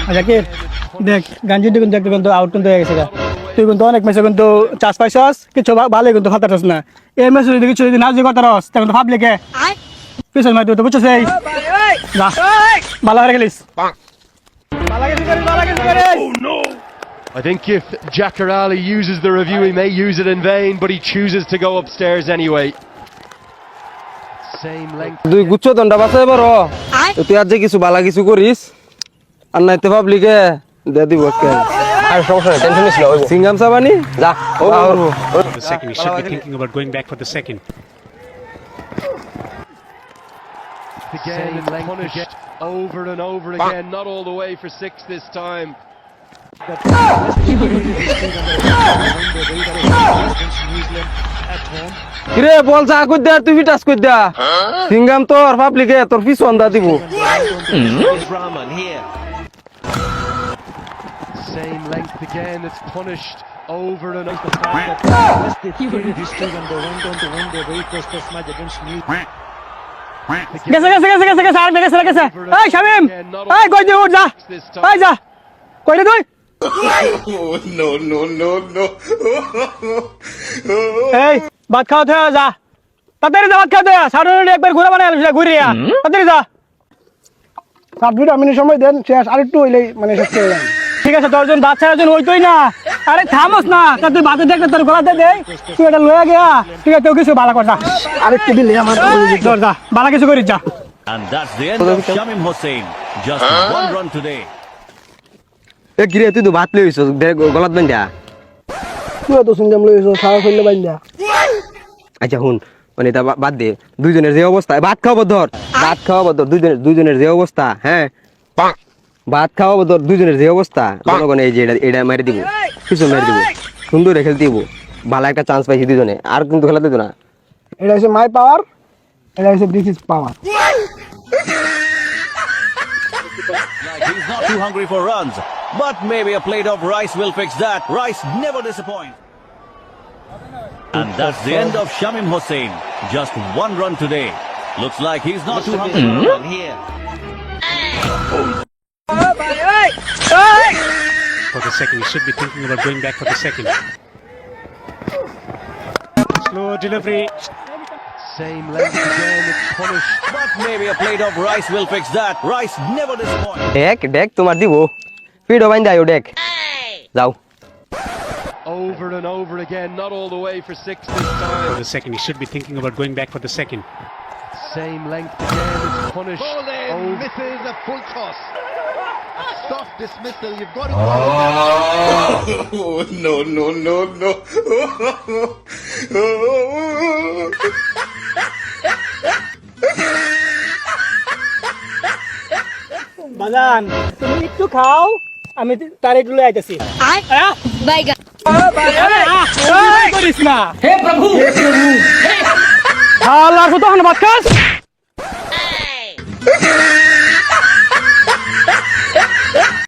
আচ্ছা কি দেখ গাঞ্জি কিন্তু একটা কিন্তু আউট কিন্তু হয়ে গেছে তুই কিন্তু অনেক ম্যাচে কিন্তু চাষ পাইছস কিছু ভালো কিন্তু ফালতাছস না এই ম্যাচে যদি কিছু যদি না যে কথা রস তখন তো ভাবলে কে পিছন মাই তুই তো বুঝছস এই যা ভালো হয়ে গেলিস I think if Jacarali uses the review, he may use it in vain, but he chooses to go upstairs anyway. Same length. দুই গুচ্ছ দন্ডা বাঁচাই বড় তুই আজ যে কিছু বালা কিছু করিস আর নাইতে পাবলিকে দে দিব আর সমস্যা নেই টেনশন নিস না সিঙ্গাম সাবানি যা The second, he should be thinking about going back for the second. Again, it's punished over and over again. Not all the way for 6 this time. কিরে বল যা কই দে তুই টাচ কই দে সিঙ্গাম তোর পাবলিকে তোর পিছু আন্দা দিব Same length again. It's punished over and over. গেছে আর গেছে এই শামিম এই কই দি উঠ যা এই যা কই রে তুই No. এই ভাত খাওয়াতে যা তাড়াতাড়ি যা ভাত খাওয়াতে সাড়ে একবার ঘুরে বানাই ঘুরিয়া তাড়াতাড়ি যা 7 মিনিট সময় দেন শেষ আরেকটু হইলেই মানে শেষ করে যান ঠিক আছে তোর জন বাচ্চা জন হইতোই না আরে থামস না তুই বাতে দেখতে তোর গলাতে দে তুই এটা লয়ে গিয়া ঠিক আছে কিছু বালা কর যা আরেকটু দিলে আমার ধর যা বালা কিছু করিস যা And that's the end of Shamim Hossain. Just one run today. এ গিরে তুই তো ভাত লইছ গলাত বান্ধা তুই তো সিঙ্গাম লইছ খাওয়া ফেললে বাইন্দা আচ্ছা হুন মানে এটা বাদ দে দুইজনের যে অবস্থা ভাত খাওয়াবো ধর দুইজনের যে অবস্থা হ্যাঁ ভাত খাওয়াবো ধর দুইজনের যে অবস্থা জনগণ এই যে এটা মেরে দিব কিছু মেরে দিব সুন্দর খেলতে দিব ভালো একটা চান্স পাইছি দুজনে আর কিন্তু খেলাতে দিত না এটা হচ্ছে মাই পাওয়ার এটা হচ্ছে this is power Like he's not too hungry for runs, but maybe a plate of rice will fix that. Rice never disappoints. And that's the end of Shamim Hossain. Just one run today. Looks like he's not too hungry for a run here. For the second, he should be thinking about going back for the second. Slow delivery. Same length again. It's punished. But maybe a plate of rice will fix that. Rice never disappoints. ডেক তোমার দিব পিডো বাইন্দা আইও ডেক যাও Over and over again. Not all the way for 6 this time. For the second, he should be thinking about going back for the second. Same length again. It's punished. Over. Misses a full toss. Soft dismissal. You've got to. No. বাজান তুমি একটু খাও আমি তার একটু লয়ে আইতাছি বাইগা করিস না হে প্রভু আল্লাহ কত ভাত খাস